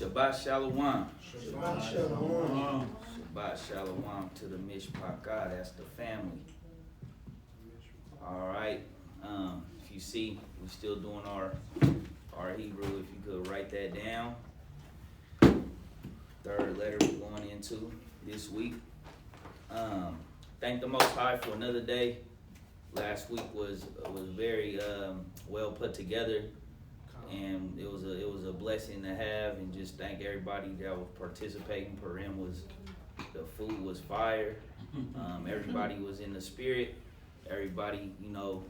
Shabbat Shalom. Shabbat Shalom. Shabbat Shalom to the Mishpah God. That's the family. All right. If you see, we're still doing our Hebrew. If you could write that down. Third letter we're going into this week. Thank the Most High for another day. Last week was very well put together, and it was a blessing to have. And just thank everybody that was participating. The food was fire. Everybody was in the spirit. Everybody, knew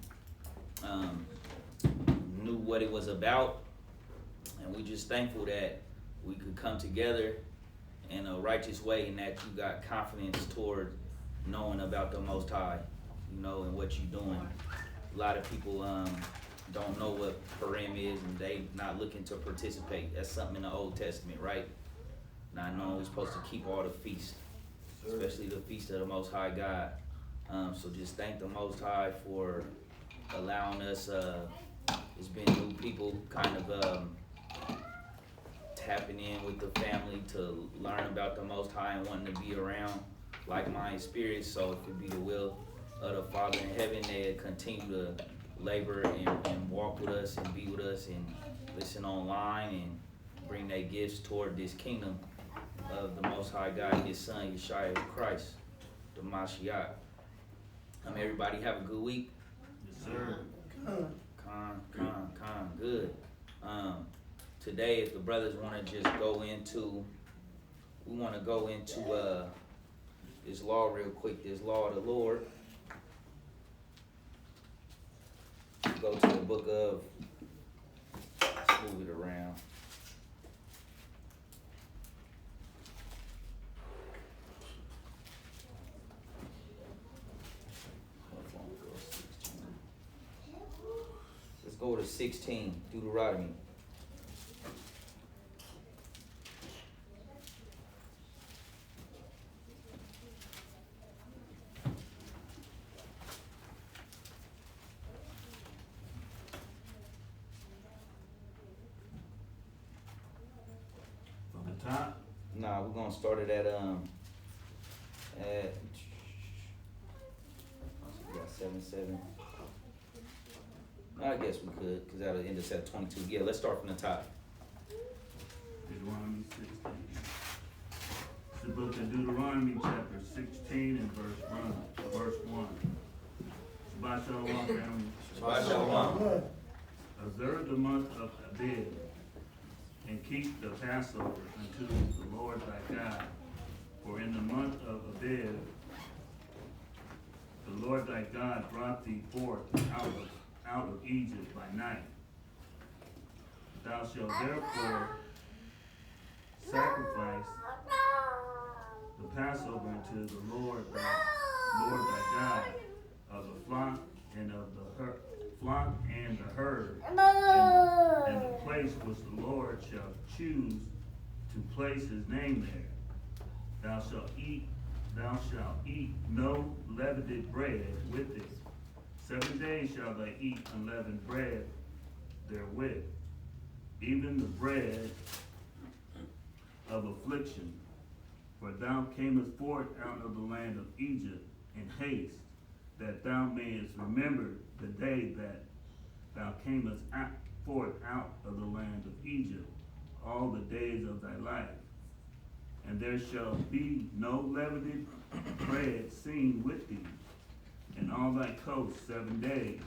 what it was about, and we just thankful that we could come together in a righteous way, and that you got confidence toward knowing about the Most High, and what you're doing. A lot of people don't know what Purim is, and they not looking to participate. That's something in the Old Testament, right? Not knowing we're supposed to keep all the feasts, especially the feast of the Most High God. So just thank the Most High for allowing us. It's been new people kind of tapping in with the family to learn about the Most High and wanting to be around like-minded spirits. So if it be the will of the Father in heaven, they continue to labor and walk with us and be with us and listen online and bring their gifts toward this kingdom of the Most High God, His Son, Yeshua Christ, the Mashiach. Everybody have a good week. Yes, sir. Good. Today, if the brothers want to just go into this law real quick, this law of the Lord. Go to the book of, let's move it around. Let's go to 16, Deuteronomy. Top? Nah, we're gonna start it at we got 7. I guess we could, because that'll end us at 22. Yeah, let's start from the top. Deuteronomy 16. It's the book of Deuteronomy, chapter 16 and verse 1. Shabbat Shalom, family. Shabbat Shalom. Observe the month of Abib, and keep the Passover unto the Lord thy God. For in the month of Abib, the Lord thy God brought thee forth out of Egypt by night. Thou shalt therefore sacrifice the Passover unto the Lord thy God of the flock and of the herd, and the place which the Lord shall choose to place his name there. Thou shalt eat no leavened bread with it. 7 days shall they eat unleavened bread therewith, even the bread of affliction. For thou camest forth out of the land of Egypt in haste, that thou mayest remember the day that thou camest forth out of the land of Egypt, all the days of thy life. And there shall be no leavened bread seen with thee in all thy coasts 7 days,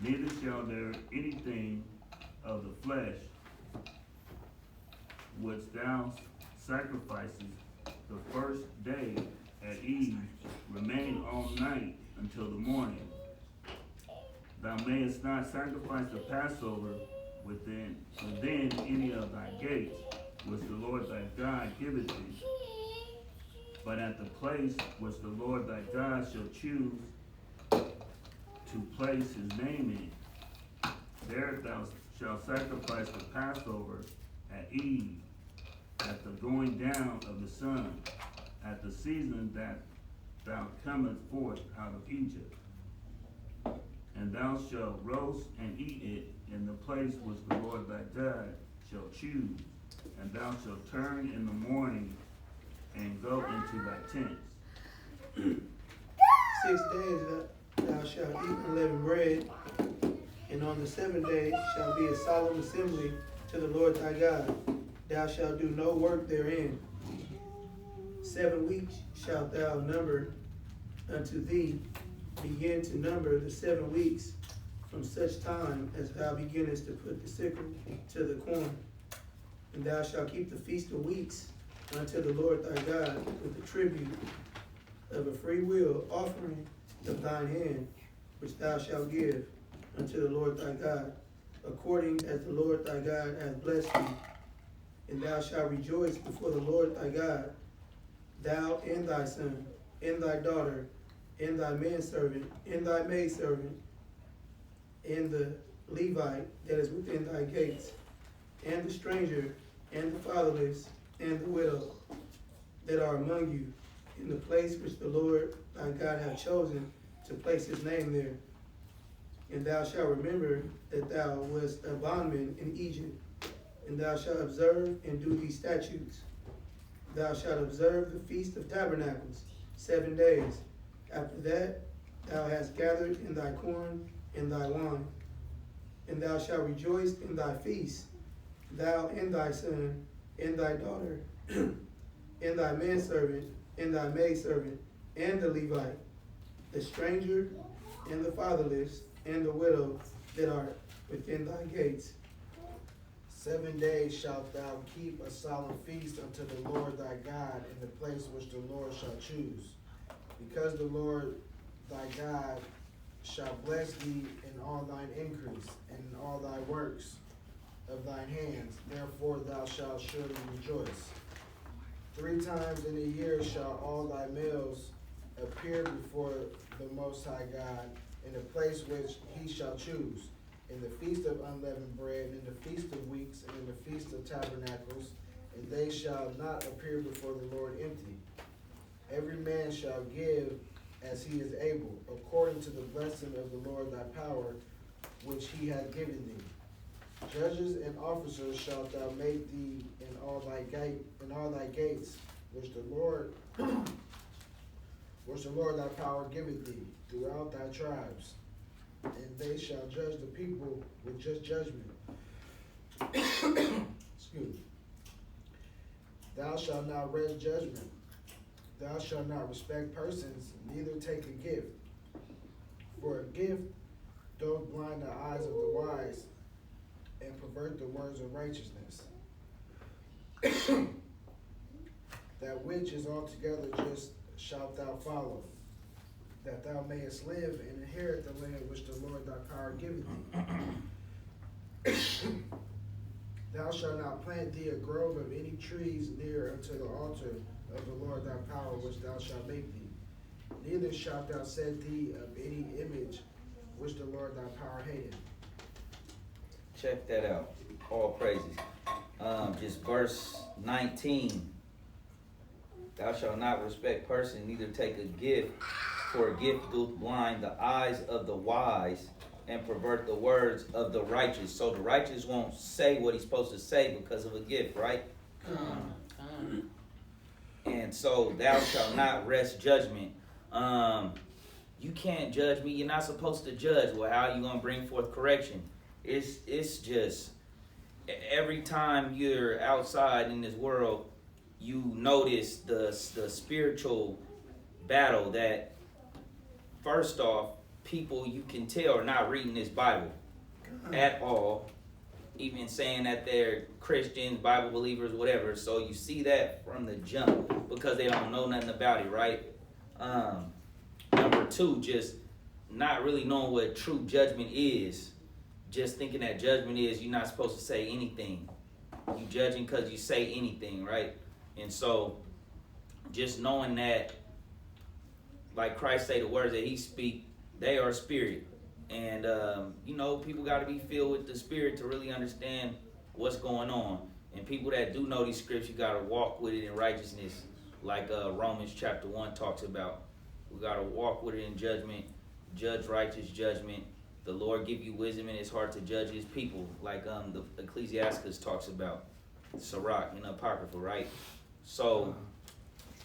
neither shall there anything of the flesh which thou sacrificest the first day at eve remain all night until the morning. Thou mayest not sacrifice the Passover within any of thy gates, which the Lord thy God giveth thee, but at the place which the Lord thy God shall choose to place his name in. There thou shalt sacrifice the Passover at eve, at the going down of the sun, at the season that thou comest forth out of Egypt. And thou shalt roast and eat it in the place which the Lord thy God shall choose. And thou shalt turn in the morning and go into thy tents. 6 days thou shalt eat unleavened bread, and on the 7th day shall be a solemn assembly to the Lord thy God. Thou shalt do no work therein. 7 weeks shalt thou number unto thee. Begin to number the 7 weeks from such time as thou beginnest to put the sickle to the corn. And thou shalt keep the feast of weeks unto the Lord thy God with the tribute of a free will offering of thine hand, which thou shalt give unto the Lord thy God, according as the Lord thy God hath blessed thee. And thou shalt rejoice before the Lord thy God, thou and thy son, and thy daughter, and thy manservant, and thy maidservant, and the Levite that is within thy gates, and the stranger, and the fatherless, and the widow that are among you, in the place which the Lord thy God hath chosen to place his name there. And thou shalt remember that thou wast a bondman in Egypt, and thou shalt observe and do these statutes. Thou shalt observe the Feast of Tabernacles 7 days. After that thou hast gathered in thy corn and thy wine. And thou shalt rejoice in thy feast, thou and thy son, and thy daughter, and thy manservant, and thy maidservant, and the Levite, the stranger, and the fatherless, and the widow that are within thy gates. 7 days shalt thou keep a solemn feast unto the Lord thy God in the place which the Lord shall choose. Because the Lord thy God shall bless thee in all thine increase, and in all thy works of thine hands, therefore thou shalt surely rejoice. 3 times in a year shall all thy males appear before the Most High God in the place which he shall choose, in the feast of unleavened bread, in the feast of weeks, and in the feast of tabernacles, and they shall not appear before the Lord empty. Every man shall give as he is able, according to the blessing of the Lord thy power, which he hath given thee. Judges and officers shalt thou make thee in all thy gates, which the Lord thy power giveth thee throughout thy tribes, and they shall judge the people with just judgment. Excuse me. Thou shalt not rest judgment. Thou shalt not respect persons, neither take a gift. For a gift doth blind the eyes of the wise, and pervert the words of righteousness. That which is altogether just shalt thou follow, that thou mayest live and inherit the land which the Lord thy power giveth thee. Thou shalt not plant thee a grove of any trees near unto the altar of the Lord thy power which thou shalt make thee. Neither shalt thou set thee of any image which the Lord thy power hateth. Check that out. All praises. Just verse 19. Thou shalt not respect person, neither take a gift, for a gift doth blind the eyes of the wise and pervert the words of the righteous. So the righteous won't say what he's supposed to say because of a gift, right? And so thou shalt not rest judgment. You can't judge me. You're not supposed to judge. Well, how are you going to bring forth correction? It's just every time you're outside in this world, you notice the spiritual battle that, first off, people you can tell are not reading this Bible at all, even saying that they're Christians, Bible believers, whatever. So you see that from the jump because they don't know nothing about it, right? Number 2, just not really knowing what true judgment is. Just thinking that judgment is you're not supposed to say anything. You judging because you say anything, right? And so just knowing that, like Christ say, the words that he speak, they are spirit. And, people got to be filled with the spirit to really understand what's going on. And people that do know these scripts, you got to walk with it in righteousness, like Romans chapter 1 talks about. We got to walk with it in judgment, judge righteous judgment. The Lord give you wisdom in his heart to judge his people, like the Ecclesiastes talks about. Sirach in the Apocrypha, right? So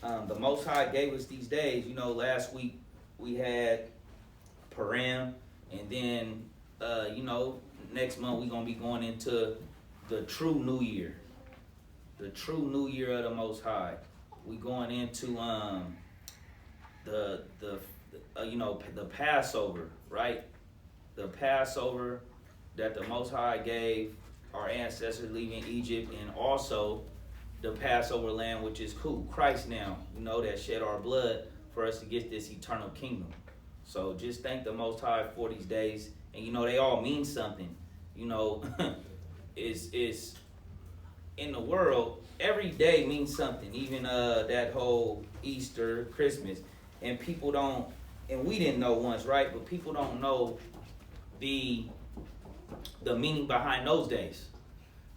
the Most High gave us these days. You know, last week we had Purim, and then you know, next month we're gonna be going into the true New Year, the true New Year of the Most High. We going into the you know, the Passover, right? The Passover that the Most High gave our ancestors leaving Egypt, and also the Passover lamb, which is who? Christ now, you know, that shed our blood for us to get this eternal kingdom. So just thank the Most High for these days. And you know, they all mean something. You know, is in the world, every day means something. Even that whole Easter, Christmas. And people don't, and we didn't know once, right? But people don't know the meaning behind those days.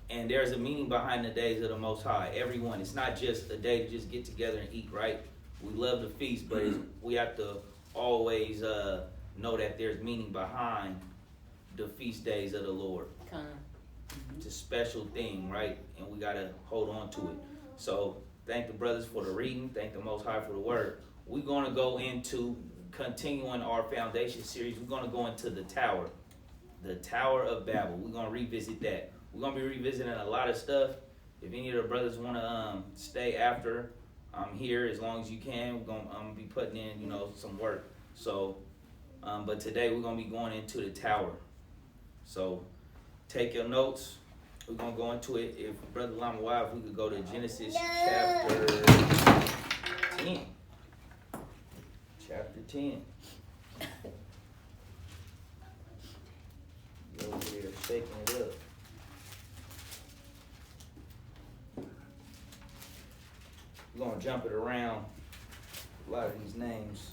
And there's a meaning behind the days of the Most High. Everyone. It's not just a day to just get together and eat, right? We love the feast, but we have to always know that there's meaning behind the feast days of the Lord. It's a special thing, right? And we got to hold on to it. So thank the brothers for the reading. Thank the Most High for the word. We're going to go into continuing our foundation series. We're going to go into the Tower of Babel. We're going to revisit that. We're going to be revisiting a lot of stuff. If any of the brothers want to stay after I'm here, as long as you can, I'm going to be putting in, you know, some work. So, but today we're going to be going into the Tower. So take your notes. We're going to go into it. If Brother Lama Wild, we could go to Genesis chapter 10. Chapter 10. You're over there shaking it up. We're going to jump it around. A lot of these names.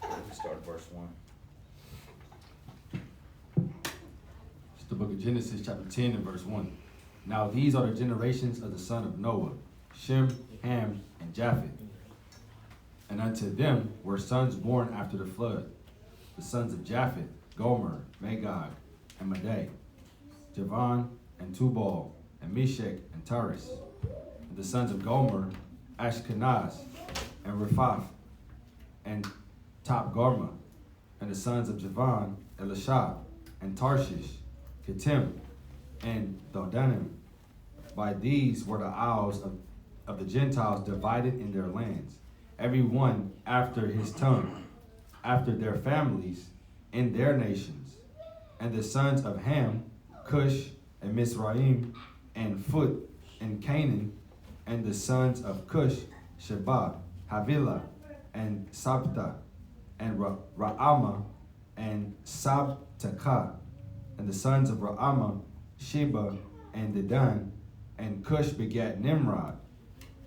Let me start at verse 1. It's the book of Genesis, chapter 10 and verse 1. Now these are the generations of the son of Noah, Shem, Ham, and Japheth. And unto them were sons born after the flood. The sons of Japheth, Gomer, Magog, and Madai, Javan, and Tubal, and Meshach, and Taris. And the sons of Gomer, Ashkenaz, and Rephath, and Topgarma. And the sons of Javan, Elishah, and Tarshish, Kittim, and Dodanim. By these were the isles of the Gentiles divided in their lands, every one after his tongue, after their families, in their nations. And the sons of Ham, Cush, and Mizraim, and Phut, and Canaan. And the sons of Cush, Sheba, Havilah, and Sabta, and Ra'ama, and Sabtaka. And the sons of Ra'ama, Sheba, and Dedan. And Cush begat Nimrod.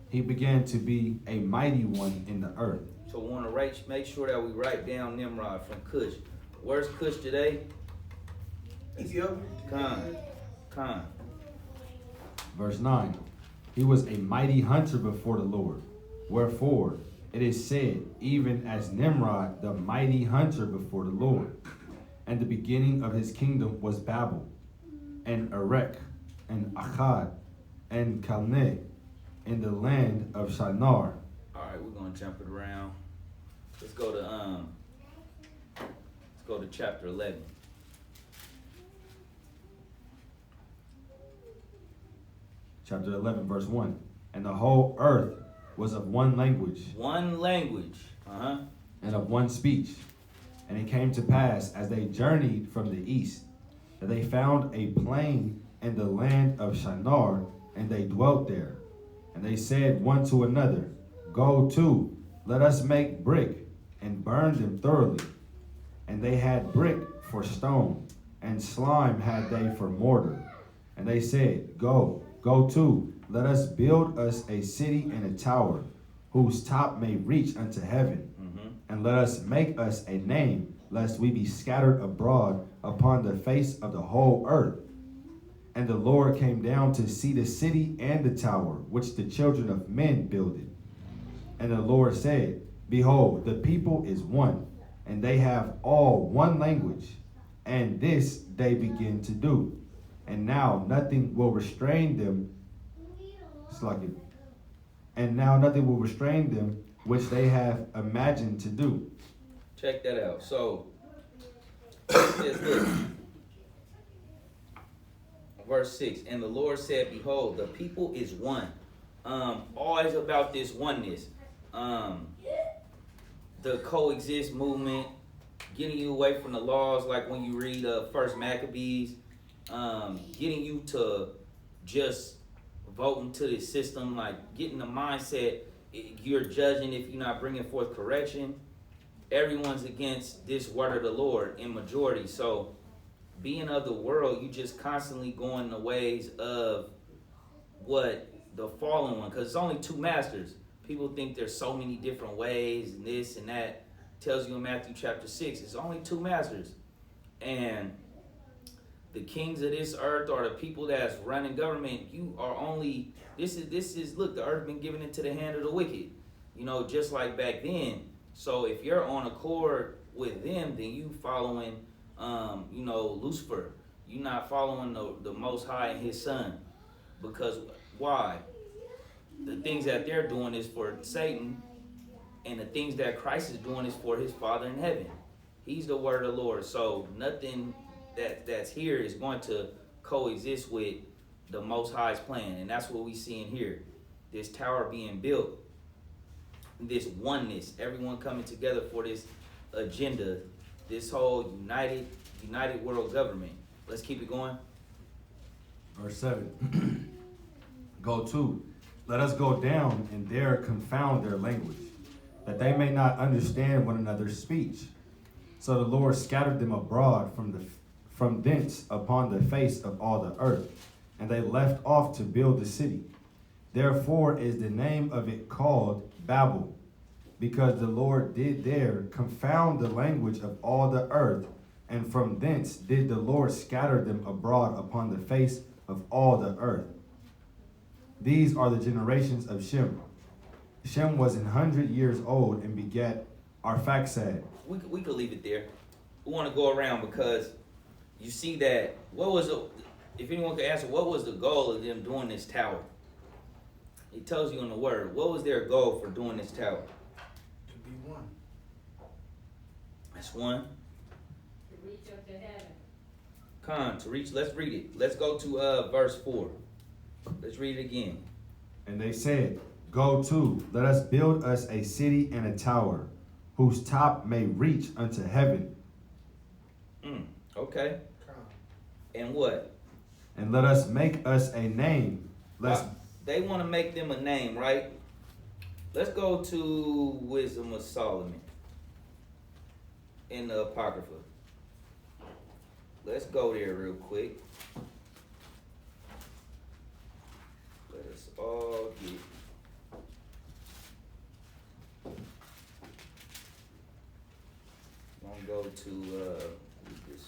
He began to be a mighty one in the earth. So we want to make sure that we write down Nimrod from Cush. Where's Cush today? Ethiopia. Khan. Verse 9. He was a mighty hunter before the Lord. Wherefore, it is said, even as Nimrod, the mighty hunter before the Lord. And the beginning of his kingdom was Babel, and Erech, and Akkad, and Calneh, in the land of Shinar. All right, we're gonna jump it around. Let's go to chapter 11. Chapter 11, verse 1. And the whole earth was of one language. One language. And of one speech. And it came to pass, as they journeyed from the east, that they found a plain in the land of Shinar, and they dwelt there. And they said one to another, Go to, let us make brick, and burn them thoroughly. And they had brick for stone, and slime had they for mortar. And they said, Go to, let us build us a city and a tower, whose top may reach unto heaven. And let us make us a name, lest we be scattered abroad upon the face of the whole earth. And the Lord came down to see the city and the tower, which the children of men builded. And the Lord said, Behold, the people is one, and they have all one language. and this they begin to do. And now nothing will restrain them. And now nothing will restrain them which they have imagined to do. Check that out. So, it says, look, verse 6, and the Lord said, behold, the people is one. Always about this oneness. The coexist movement, getting you away from the laws, like when you read First Maccabees, getting you to just vote into the system, like getting the mindset you're judging if you're not bringing forth correction. Everyone's against this word of the Lord in majority. So being of the world, you just constantly going the ways of what the fallen one, because it's only two masters. People think there's so many different ways and this and that. Tells you in Matthew chapter 6, it's only two masters. And the kings of this earth or the people that's running government, you are only, this is look, the earth been given into the hand of the wicked. You know, just like back then. So if you're on accord with them, then you following, Lucifer. You're not following the Most High and His Son. Because why? The things that they're doing is for Satan, and the things that Christ is doing is for His Father in heaven. He's the word of the Lord. So nothing that's here is going to coexist with the Most High's plan. And that's what we see in here. This tower being built. This oneness. Everyone coming together for this agenda. This whole united world government. Let's keep it going. Verse 7. Go to. Let us go down and there confound their language, that they may not understand one another's speech. So the Lord scattered them abroad from thence upon the face of all the earth, and they left off to build the city. Therefore is the name of it called Babel, because the Lord did there confound the language of all the earth, and from thence did the Lord scatter them abroad upon the face of all the earth. These are the generations of Shem. Shem was 100 years old and begat Arphaxad. We could leave it there. We want to go around because you see that, if anyone could answer, what was the goal of them doing this tower? It tells you in the word. What was their goal for doing this tower? To be one. That's one. To reach up to heaven. To reach, let's read it. Let's go to verse 4. Let's read it again. And they said, Go to, let us build us a city and a tower, whose top may reach unto heaven. Okay. And what? And let us make us a name. They want to make them a name, right? Let's go to Wisdom of Solomon in the Apocrypha. Let's go there real quick. Let us all get. I'm gonna go to this.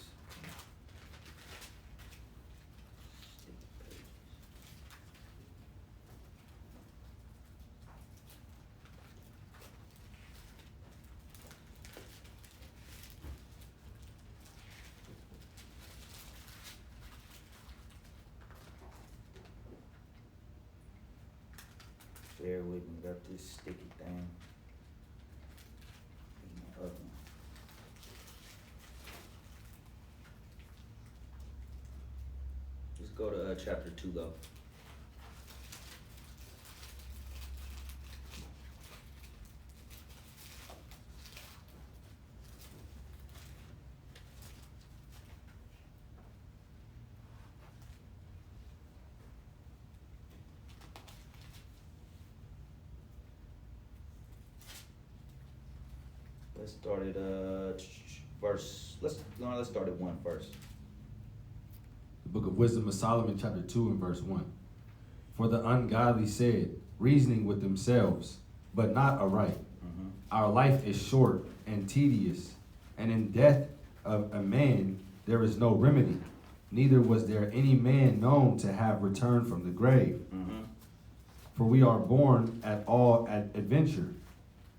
Bear with me, got this sticky thing. Let's go to chapter 2 though. Let's start at let's start at 1 first. The book of Wisdom of Solomon, chapter 2 and verse 1. For the ungodly said, reasoning with themselves, but not aright. Our life is short and tedious, and in death of a man there is no remedy. Neither was there any man known to have returned from the grave. For we are born at all at adventure,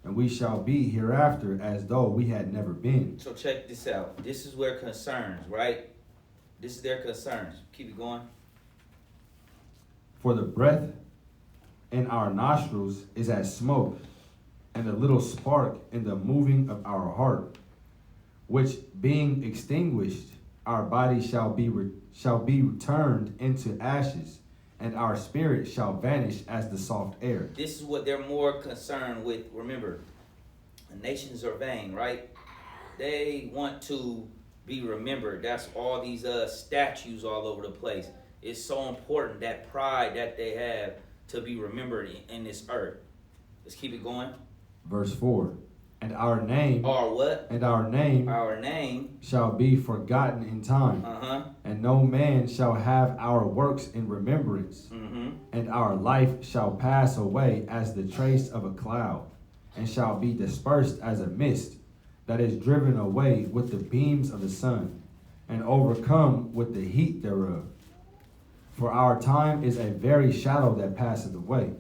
and we shall be hereafter as though we had never been. So check this out. This is where concerns, right? This is their concerns. Keep it going. For the breath in our nostrils is as smoke, and a little spark in the moving of our heart, which being extinguished, our body shall be returned into ashes, and our spirit shall vanish as the soft air. This is what they're more concerned with. Remember, the nations are vain, right? They want to be remembered. That's all these statues all over the place. It's so important, that pride that they have to be remembered in this earth. Let's keep it going. Verse 4. And our name. Our what? And our name. Our name. Shall be forgotten in time. And no man shall have our works in remembrance. And our life shall pass away as the trace of a cloud, and shall be dispersed as a mist that is driven away with the beams of the sun, and overcome with the heat thereof. For our time is a very shadow that passeth away,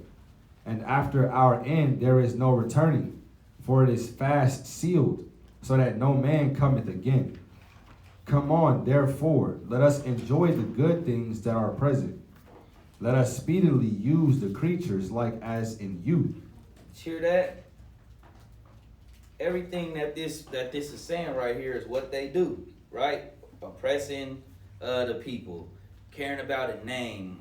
and after our end there is no returning. For it is fast sealed, so that no man cometh again. Come on, therefore, let us enjoy the good things that are present. Let us speedily use the creatures like as in youth. Hear that? Everything that this is saying right here is what they do, right? Oppressing the people, caring about a name,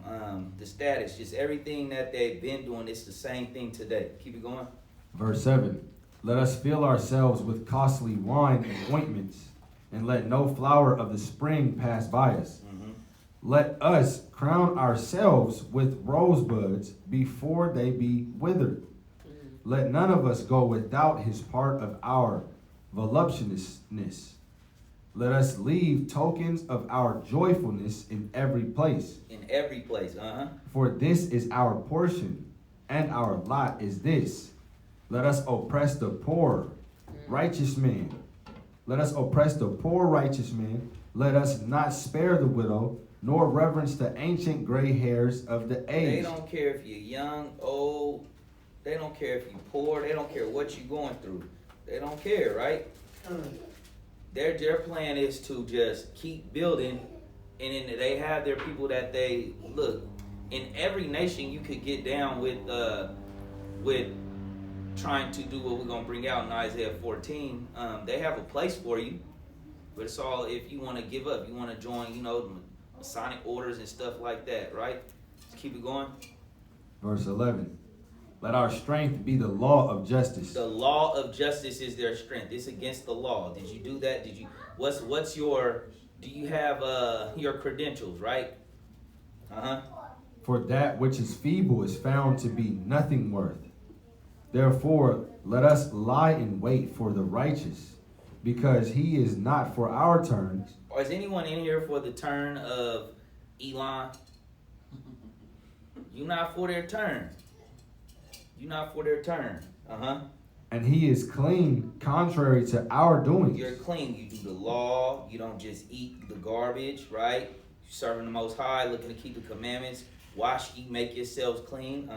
the status, just everything that they've been doing. It's the same thing today. Keep it going. Verse 7. Let us fill ourselves with costly wine and ointments, and let no flower of the spring pass by us. Let us crown ourselves with rosebuds before they be withered. Let none of us go without his part of our voluptuousness. Let us leave tokens of our joyfulness in every place. In every place, For this is our portion, and our lot is this. Let us oppress the poor, righteous man. Let us oppress the poor, righteous man. Let us not spare the widow, nor reverence the ancient gray hairs of the age. They don't care if you're young, old. They don't care if you're poor. They don't care what you're going through. They don't care, right? Their plan is to just keep building, and then they have their people that they look. In every nation, you could get down with trying to do what we're gonna bring out in Isaiah 14. They have a place for you, but it's all if you want to give up. You want to join, Masonic orders and stuff like that, right? Let's keep it going. Verse 11. Let our strength be the law of justice. The law of justice is their strength. It's against the law. Did you do that? Did you? What's your? Do you have your credentials, right? For that which is feeble is found to be nothing worth. Therefore, let us lie in wait for the righteous, because he is not for our turns. Or is anyone in here for the turn of Elon? You're not for their turn. You're not for their turn. And he is clean, contrary to our doings. You're clean. You do the law. You don't just eat the garbage, right? You're serving the Most High, looking to keep the commandments. Wash, eat, make yourselves clean.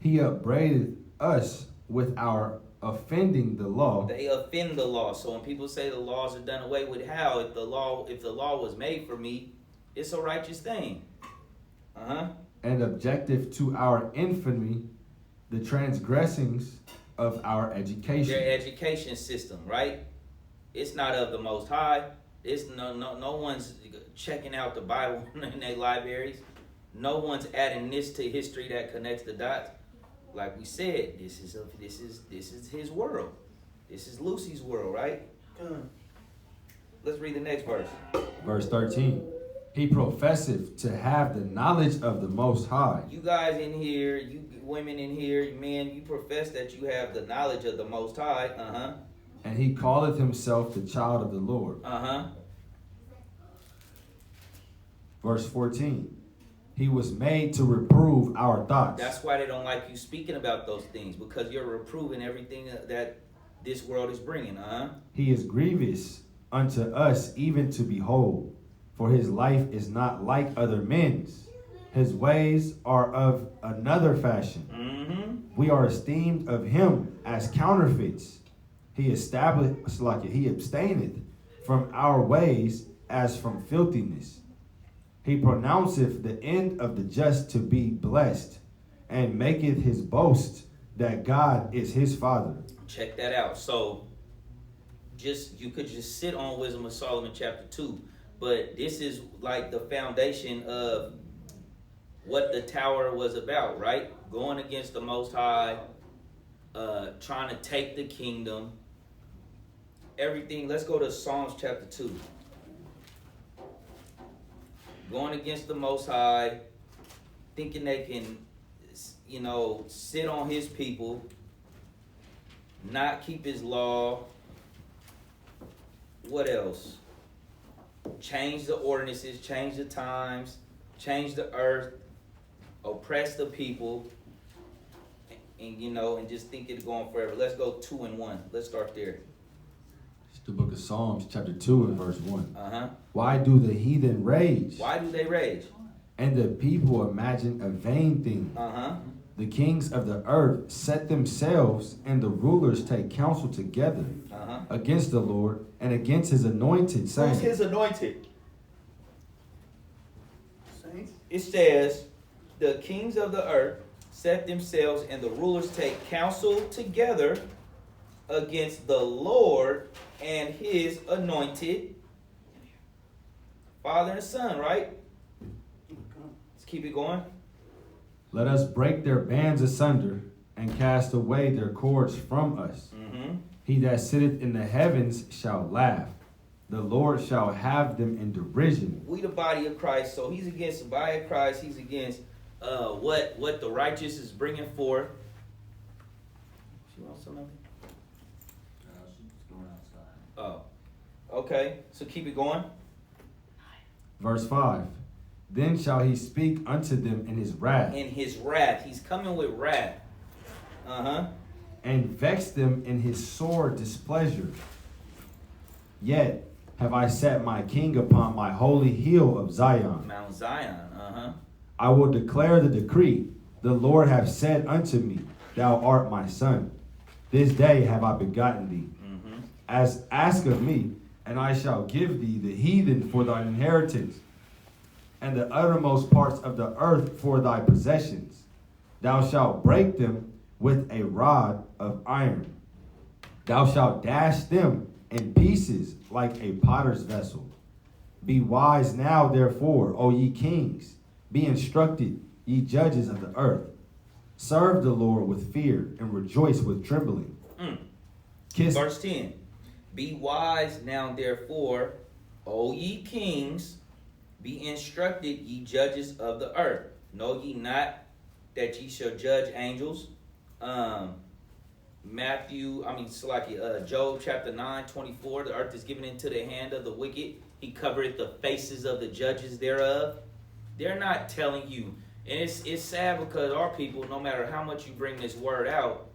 He upbraided us with our offending the law. They offend the law. So when people say the laws are done away with, how? If the law was made for me, it's a righteous thing. And objective to our infamy, the transgressings of our education. Their education system, right? It's not of the Most High. It's no one's checking out the Bible in their libraries. No one's adding this to history that connects the dots. Like we said, this is his world. This is Lucy's world, right? Let's read the next verse. Verse 13. He professeth to have the knowledge of the Most High. You guys in here, you women in here, men, you profess that you have the knowledge of the Most High. And he calleth himself the child of the Lord. Verse 14. He was made to reprove our thoughts. That's why they don't like you speaking about those things, because you're reproving everything that this world is bringing. He is grievous unto us even to behold, for his life is not like other men's. His ways are of another fashion. Mm-hmm. We are esteemed of him as counterfeits. He established like it. He abstaineth from our ways as from filthiness. He pronounceth the end of the just to be blessed, and maketh his boast that God is his Father. Check that out. So, you could just sit on Wisdom of Solomon chapter 2, but this is like the foundation of what the tower was about, right? Going against the Most High, trying to take the kingdom, everything. Let's go to Psalms chapter 2. Going against the Most High, thinking they can, sit on his people, not keep his law. What else? Change the ordinances, change the times, change the earth, oppress the people, and just think it's going forever. Let's go 2 and 1. Let's start there. It's the book of Psalms, chapter 2 and verse 1. Uh-huh. Why do the heathen rage? Why do they rage? And the people imagine a vain thing. Uh-huh. The kings of the earth set themselves, and the rulers take counsel together against the Lord and against his anointed, saying, Who's his anointed? Saints. It says, the kings of the earth set themselves, and the rulers take counsel together against the Lord and his anointed. Father and Son, right? Let's keep it going. Let us break their bands asunder and cast away their cords from us. Mm-hmm. He that sitteth in the heavens shall laugh. The Lord shall have them in derision. We the body of Christ, so he's against the body of Christ. He's against what the righteous is bringing forth. She wants something? She's going outside. Oh, okay. So keep it going. Verse 5. Then shall he speak unto them in his wrath. In his wrath. He's coming with wrath. Uh-huh. And vex them in his sore displeasure. Yet have I set my king upon my holy hill of Zion. Mount Zion. Uh-huh. I will declare the decree. The Lord hath said unto me, Thou art my son. This day have I begotten thee. Mm-hmm. As ask of me, and I shall give thee the heathen for thine inheritance, and the uttermost parts of the earth for thy possessions. Thou shalt break them with a rod of iron. Thou shalt dash them in pieces like a potter's vessel. Be wise now, therefore, O ye kings. Be instructed, ye judges of the earth. Serve the Lord with fear and rejoice with trembling. Kiss. Verse 10. Be wise now, therefore, O ye kings. Be instructed, ye judges of the earth. Know ye not that ye shall judge angels? Job chapter 9:24. The earth is given into the hand of the wicked. He covereth the faces of the judges thereof. They're not telling you. And it's sad because our people, no matter how much you bring this word out,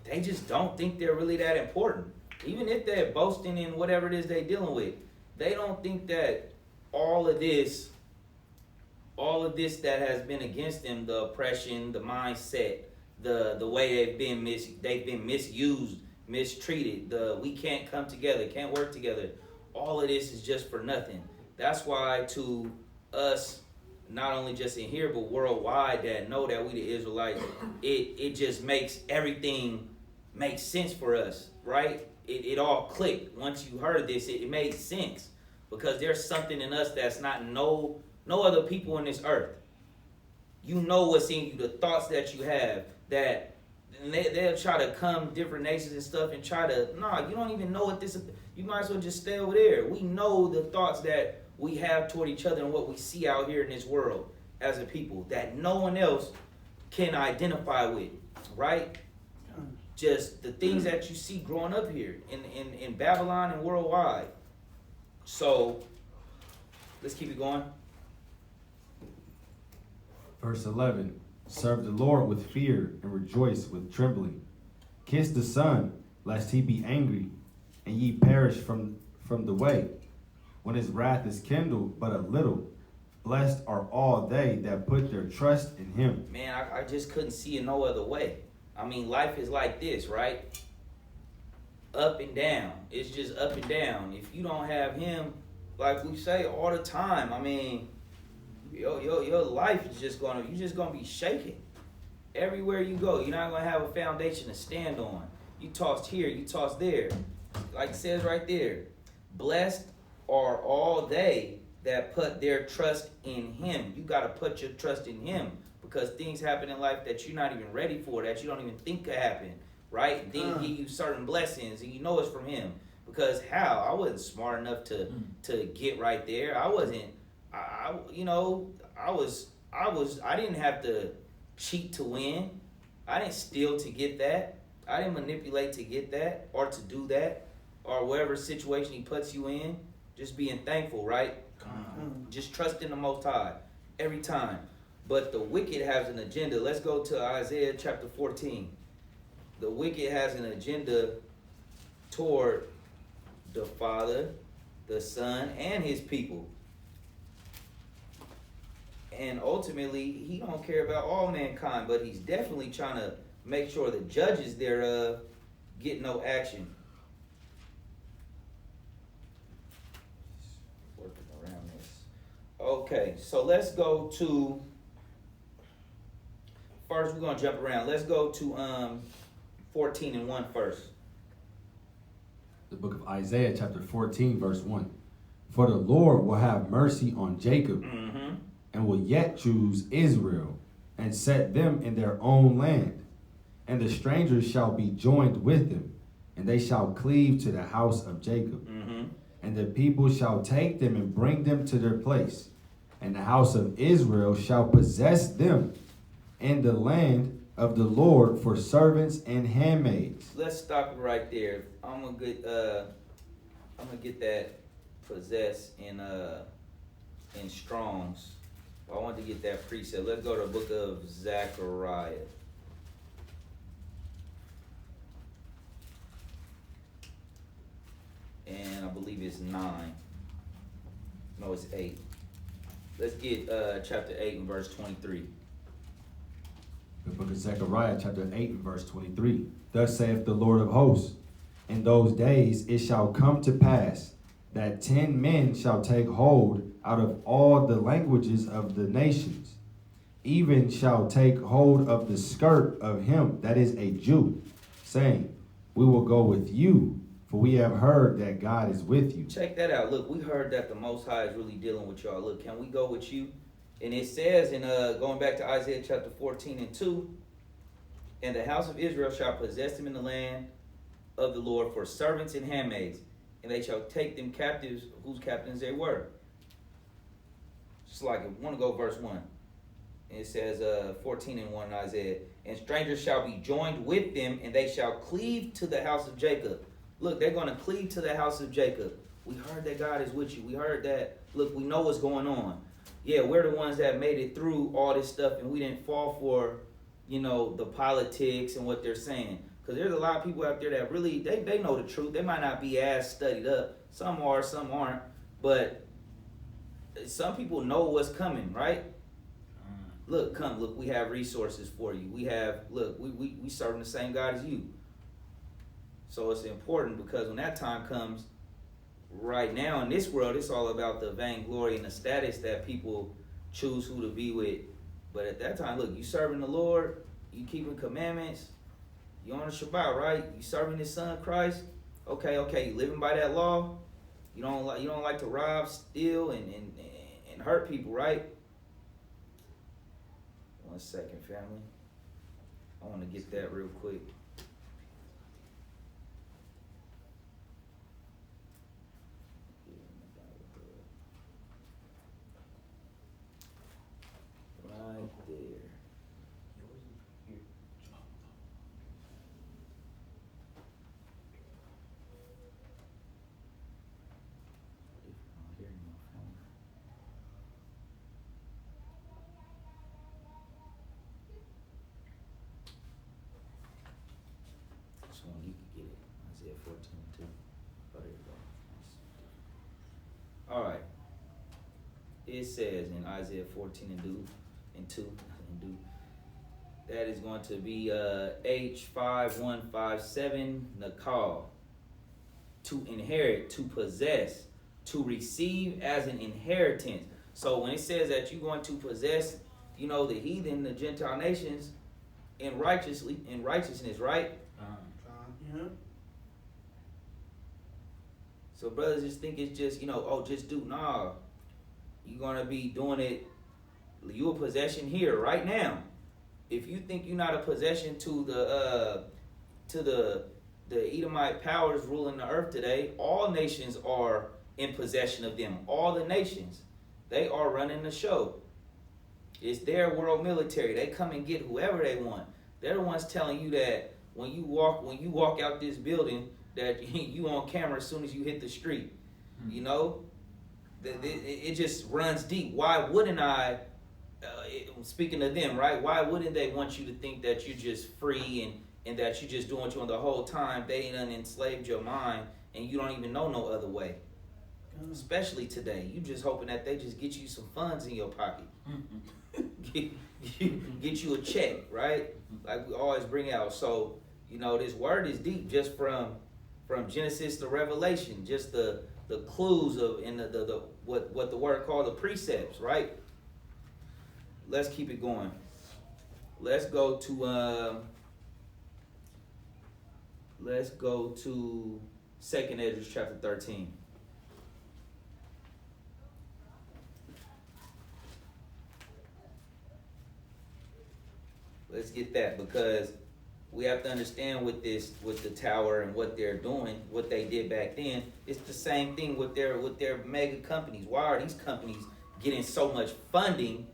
they just don't think they're really that important. Even if they're boasting in whatever it is they're dealing with, they don't think that all of this that has been against them, the oppression, the mindset, the way they've been misused, mistreated, we can't come together, can't work together, all of this is just for nothing. That's why to us, not only just in here but worldwide, that know that we the Israelites, it just makes everything make sense for us, right? It all clicked. Once you heard this, it made sense. Because there's something in us that's not no other people in this earth. You know what's in you, the thoughts that you have, that they'll try to come different nations and stuff and try to, you don't even know what this is. You might as well just stay over there. We know the thoughts that we have toward each other and what we see out here in this world as a people that no one else can identify with, right? Just the things that you see growing up here in Babylon and worldwide. So, let's keep it going. Verse 11. Serve the Lord with fear and rejoice with trembling. Kiss the Son, lest he be angry, and ye perish from the way, when his wrath is kindled but a little. Blessed are all they that put their trust in him. Man, I just couldn't see it no other way. I mean, life is like this, right? Up and down. It's just up and down. If you don't have him, like we say all the time, I mean, your life is you're just gonna be shaking. Everywhere you go, you're not gonna have a foundation to stand on. You tossed here, you tossed there. Like it says right there, blessed are all they that put their trust in him. You got to put your trust in him, because things happen in life that you're not even ready for, that you don't even think could happen, right? Then he give you certain blessings and you know it's from him. Because how? I wasn't smart enough to get right there. I wasn't, I didn't have to cheat to win. I didn't steal to get that. I didn't manipulate to get that or to do that, or whatever situation he puts you in. Just being thankful, right? Just trusting the Most High every time. But the wicked has an agenda. Let's go to Isaiah chapter 14. The wicked has an agenda toward the Father, the Son, and his people. And ultimately, he don't care about all mankind, but he's definitely trying to make sure the judges thereof get no action. Working around this. Okay, so let's go to, first we're going to jump around. Let's go to 14 and 1 first. The book of Isaiah chapter 14 verse 1. For the Lord will have mercy on Jacob, and will yet choose Israel, and set them in their own land. And the strangers shall be joined with them, and they shall cleave to the house of Jacob. And the people shall take them and bring them to their place. And the house of Israel shall possess them in the land of the Lord for servants and handmaids. Let's stop it right there. I'm gonna get that possess in Strong's. I want to get that precept. Let's go to the book of Zechariah. And I believe it's 9. No, it's 8. Let's get chapter 8 and verse 23. The book of Zechariah chapter 8 and verse 23. Thus saith the Lord of hosts, in those days it shall come to pass that 10 men shall take hold out of all the languages of the nations, even shall take hold of the skirt of him that is a Jew, saying, we will go with you, for we have heard that God is with you. Check that out. Look, we heard that the Most High is really dealing with y'all. Look, can we go with you? And it says in going back to Isaiah chapter 14 and 2, and the house of Israel shall possess them in the land of the Lord for servants and handmaids, and they shall take them captives whose captains they were. Just like it. Want to go verse 1. And it says 14 and 1 in Isaiah, and strangers shall be joined with them, and they shall cleave to the house of Jacob. Look, they're going to cleave to the house of Jacob. We heard that God is with you. We heard that. Look, we know what's going on. Yeah, we're the ones that made it through all this stuff, and we didn't fall for, the politics and what they're saying. Because there's a lot of people out there that really, they know the truth. They might not be as studied up. Some are, some aren't. But some people know what's coming, right? Look, we have resources for you. We serving the same God as you. So it's important, because when that time comes, right now in this world, it's all about the vainglory and the status that people choose who to be with. But at that time, look, you serving the Lord, you keeping commandments, you on the Shabbat, right? You serving His Son Christ. Okay, you living by that law. You don't like to rob, steal, and hurt people, right? 1 second, family. I want to get that real quick. Right there. it says in Isaiah 14 and 2, that is going to be H5157 Nakal. To inherit, to possess, to receive as an inheritance. So when it says that you're going to possess, you know, the heathen, the Gentile nations, in righteousness, right? Yeah. So brothers just think it's just, you know, oh, just do. Nah, you're gonna be doing it. You a possession here right now. If you think you're not a possession to the Edomite powers ruling the earth today, all nations are in possession of them. All the nations, they are running the show. It's their world military. They come and get whoever they want. They're the ones telling you that when you walk out this building, that you on camera as soon as you hit the street. You know, it just runs deep. Why wouldn't I? Speaking of them, right? Why wouldn't they want you to think that you're just free and that you're just doing what you want the whole time? They ain't enslaved your mind, and you don't even know no other way. Especially today, you just hoping that they just get you some funds in your pocket, get you a check, right? Like we always bring out. So you know this word is deep, just from Genesis to Revelation, just the clues of and the what the word called the precepts, right? Let's keep it going. Let's go to 2nd Ezra chapter 13. Let's get that, because we have to understand with the tower and what they're doing, what they did back then. It's the same thing with their mega companies. Why are these companies getting so much funding?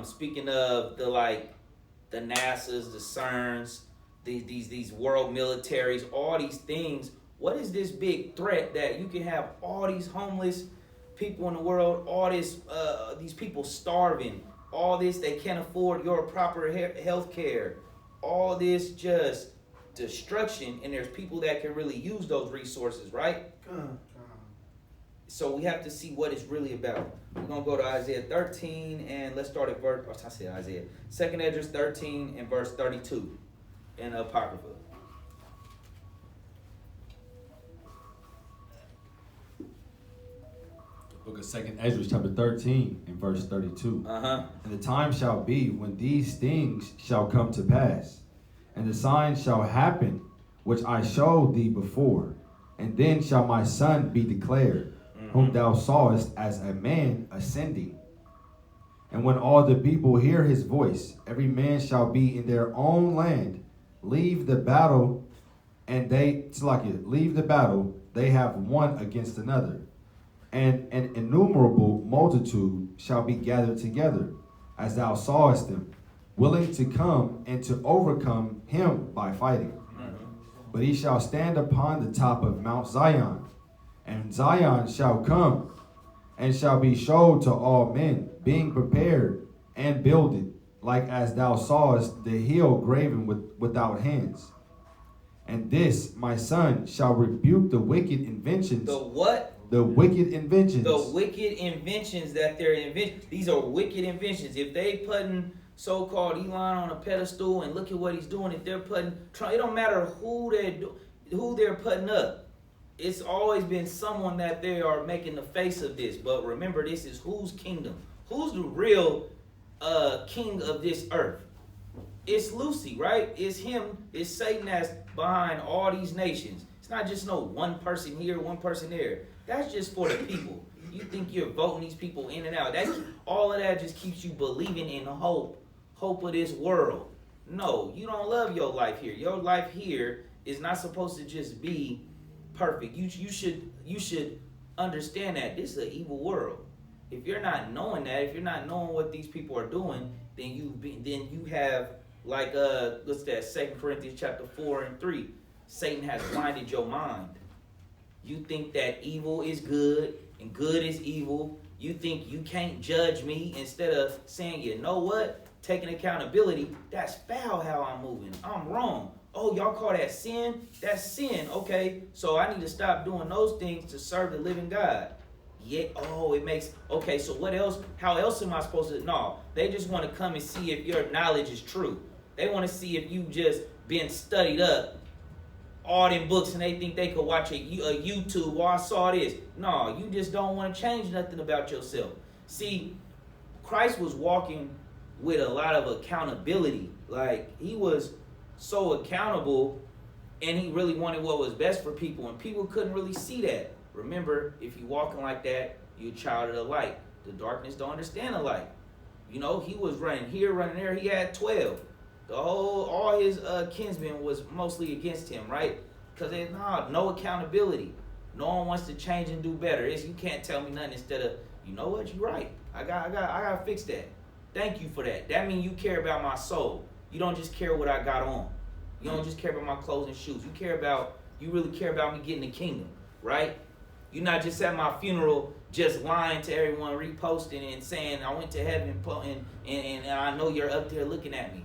Speaking of the NASA's, the CERNs, these world militaries, all these things. What is this big threat that you can have all these homeless people in the world, all this these people starving, all this they can't afford your proper health care, all this just destruction, and there's people that can really use those resources, right? So we have to see what it's really about. We're going to go to Isaiah 13, and let's start at Isaiah. 2nd Ezra 13 and verse 32 in Apocrypha. Book of 2nd Ezra chapter 13 and verse 32. And the time shall be when these things shall come to pass, and the signs shall happen which I showed thee before, and then shall my son be declared, whom thou sawest as a man ascending. And when all the people hear his voice, every man shall be in their own land, leave the battle, they have one against another. And an innumerable multitude shall be gathered together, as thou sawest them, willing to come and to overcome him by fighting. But he shall stand upon the top of Mount Zion, and Zion shall come, and shall be showed to all men, being prepared and builded, like as thou sawest the hill graven without hands. And this, my son, shall rebuke the wicked inventions. The what? The wicked inventions. The wicked inventions that they're inventing. These are wicked inventions. If they putting so-called Elon on a pedestal and look at what he's doing, if they're putting, it don't matter who they're putting up. It's always been someone that they are making the face of this. But remember, this is whose kingdom? Who's the real king of this earth? It's Lucy, right? It's him. It's Satan that's behind all these nations. It's not just no one person here, one person there. That's just for the people. You think you're voting these people in and out. All of that just keeps you believing in hope of this world. No, you don't love your life here. Your life here is not supposed to just be perfect. You should understand that this is an evil world. If you're not knowing that, if you're not knowing what these people are doing, then you have what's that? 2 Corinthians chapter 4 and 3. Satan has blinded your mind. You think that evil is good and good is evil. You think you can't judge me, instead of saying, you know what? Taking accountability. That's foul how I'm moving. I'm wrong. Oh, y'all call that sin? That's sin. Okay, so I need to stop doing those things to serve the living God. Yeah, oh, it makes, okay, so what else, how else am I supposed to, no, they just want to come and see if your knowledge is true. They want to see if you just been studied up, all them books, and they think they could watch a YouTube, or I saw this. No, you just don't want to change nothing about yourself. See, Christ was walking with a lot of accountability. Like, he was so accountable, and he really wanted what was best for people, and people couldn't really see that. Remember, if you walking like that, you're a child of the light. The darkness don't understand the light. You know, he was running here, running there. He had 12. All his kinsmen was mostly against him, right? Because there's no accountability. No one wants to change and do better. You can't tell me nothing instead of, you know what, you're right. I gotta fix that. Thank you for that. That means you care about my soul. You don't just care what I got on. You don't just care about my clothes and shoes. You really care about me getting the kingdom, right? You're not just at my funeral just lying to everyone, reposting and saying, I went to heaven, and I know you're up there looking at me.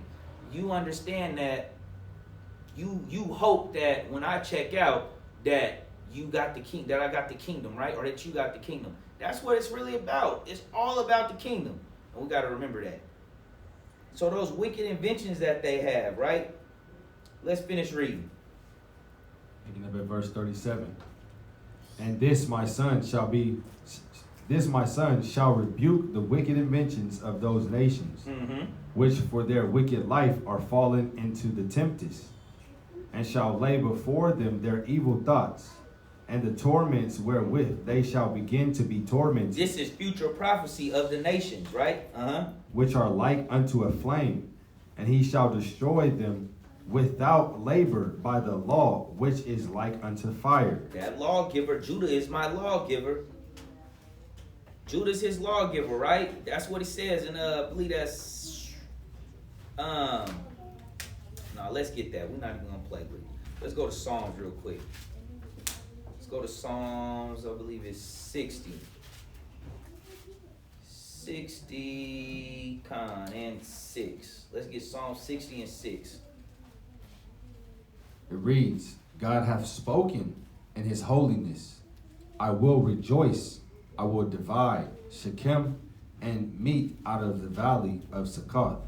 You understand that you hope that when I check out that you got the king, that I got the kingdom, right? Or that you got the kingdom. That's what it's really about. It's all about the kingdom. And we got to remember that. So those wicked inventions that they have, right? Let's finish reading. Picking up at verse 37. And this my son shall rebuke the wicked inventions of those nations, which for their wicked life are fallen into the tempest, and shall lay before them their evil thoughts, and the torments wherewith they shall begin to be tormented. This is future prophecy of the nations, right? Which are like unto a flame, and he shall destroy them without labor by the law, which is like unto fire. That lawgiver, Judah is my lawgiver. Judah's his lawgiver, right? That's what it says in I believe that's no, let's get that. We're not even gonna play with it. Let's go to Psalms real quick. Let's go to Psalms, I believe it's 60. 60 and 6. Let's get Psalm 60 and 6. It reads, God hath spoken in his holiness. I will rejoice. I will divide Shechem and meat out of the valley of Succoth.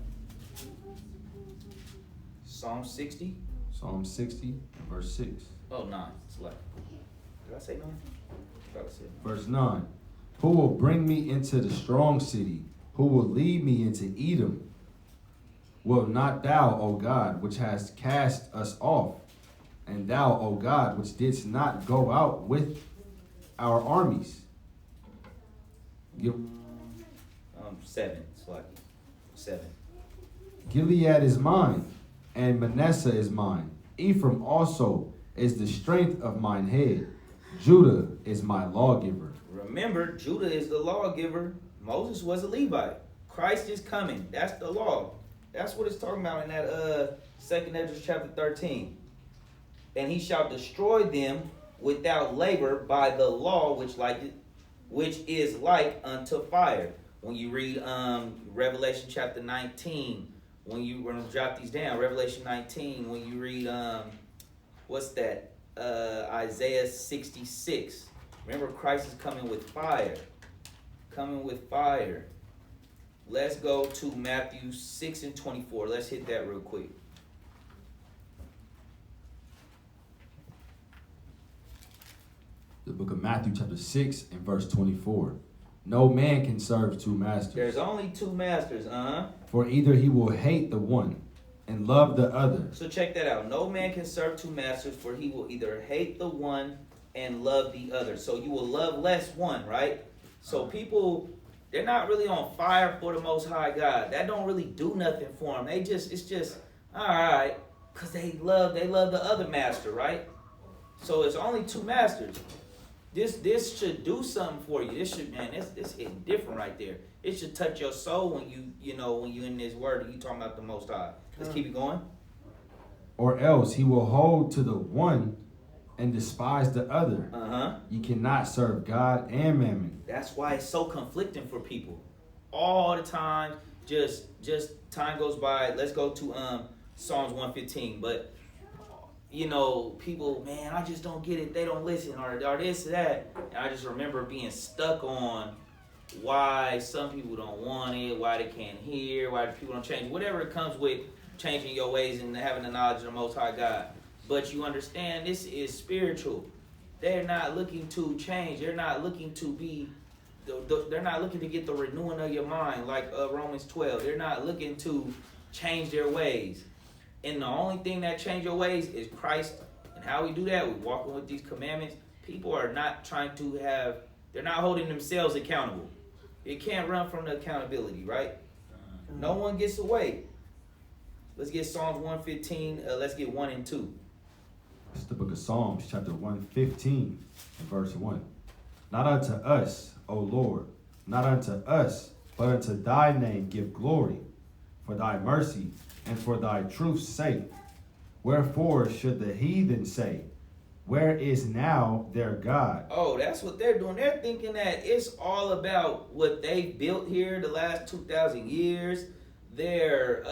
Psalm 60. Psalm 60 and verse 6. Oh, 9. It's like, did I say 9? I thought I said 9. Verse 9. Who will bring me into the strong city? Who will lead me into Edom? Will not thou, O God, which hast cast us off, and thou, O God, which didst not go out with our armies? 7. It's like 7. Gilead is mine, and Manasseh is mine. Ephraim also is the strength of mine head. Judah is my lawgiver. Remember, Judah is the lawgiver. Moses was a Levite. Christ is coming. That's the law. That's what it's talking about in that 2nd Ezra chapter 13. And he shall destroy them without labor by the law, which is like unto fire. When you read Revelation chapter 19, when you jot these down, Revelation 19, when you read Isaiah 66. Remember, Christ is coming with fire. Coming with fire. Let's go to Matthew 6 and 24. Let's hit that real quick. The book of Matthew chapter 6 and verse 24. No man can serve two masters. There's only two masters, For either he will hate the one and love the other. So check that out. No man can serve two masters, for he will either hate the one and love the other. So you will love less one, right? So people, they're not really on fire for the Most High God. That don't really do nothing for them. It's just, all right, because they love the other master, right? So it's only two masters. This should do something for you. This hitting different right there. It should touch your soul when you in this word and you talking about the Most High. Let's keep it going. Or else he will hold to the one and despise the other. You cannot serve God and mammon. That's why it's so conflicting for people. All the time, just time goes by. Let's go to Psalms 115. But people, man, I just don't get it. They don't listen, or this or that. And I just remember being stuck on why some people don't want it, why they can't hear, why people don't change. Whatever it comes with changing your ways and having the knowledge of the Most High God. But you understand this is spiritual. They're not looking to change. They're not looking to be, they're not looking to get the renewing of your mind like Romans 12. They're not looking to change their ways. And the only thing that change your ways is Christ. And how we do that, we're walking with these commandments. People are not trying to they're not holding themselves accountable. You can't run from the accountability, right? No one gets away. Let's get Psalms 115. Let's get 1 and 2. It's the book of Psalms, chapter 115, and verse 1. Not unto us, O Lord, not unto us, but unto thy name give glory, for thy mercy and for thy truth's sake. Wherefore should the heathen say, where is now their God? Oh, that's what they're doing. They're thinking that it's all about what they built here the last 2,000 years. Their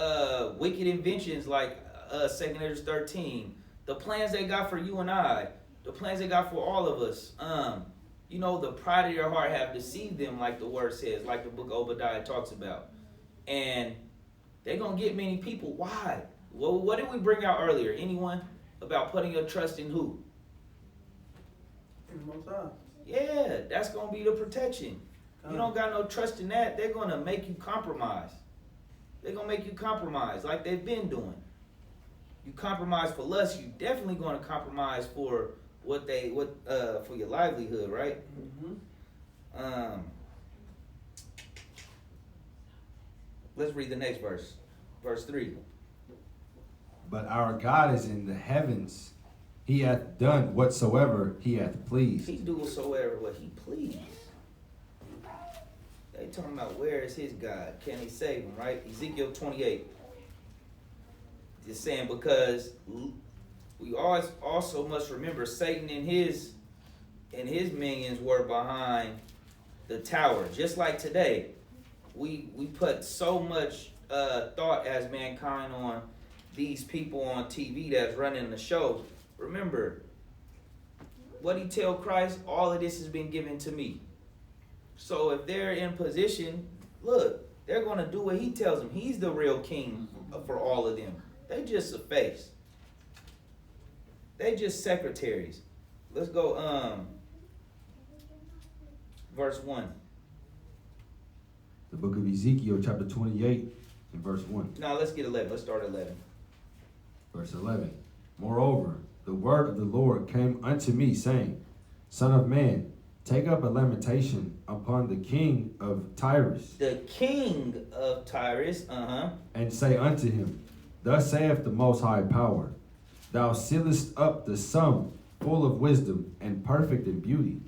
wicked inventions like 2 Corinthians 13. The plans they got for you and I. The plans they got for all of us. The pride of their heart have deceived them, like the word says, like the book of Obadiah talks about. And they're going to get many people. Why? Well, what did we bring out earlier? Anyone? About putting your trust in who? In the Most High. Yeah, that's going to be the protection. You don't got no trust in that, they're going to make you compromise. They're going to make you compromise like they've been doing. You compromise for lust, you definitely going to compromise for for your livelihood, right? Mm-hmm. Let's read the next verse. Verse 3. But our God is in the heavens. He hath done whatsoever he hath pleased. He do whatsoever what he pleased. They talking about where is his God? Can he save him, right? Ezekiel 28. Just saying, because we always also must remember Satan and his minions were behind the tower. Just like today, we put so much thought as mankind on these people on TV that's running the show. Remember, what he tell Christ, all of this has been given to me. So if they're in position, look, they're going to do what he tells them. He's the real king for all of them. They just a face. They just secretaries. Let's go verse 1. The book of Ezekiel, chapter 28, and verse 1. Now let's get 11. Let's start at 11. Verse 11. Moreover, the word of the Lord came unto me, saying, Son of man, take up a lamentation upon the king of Tyrus. The king of Tyrus, And say unto him, Thus saith the Most High Power, Thou sealest up the sum full of wisdom and perfect in beauty.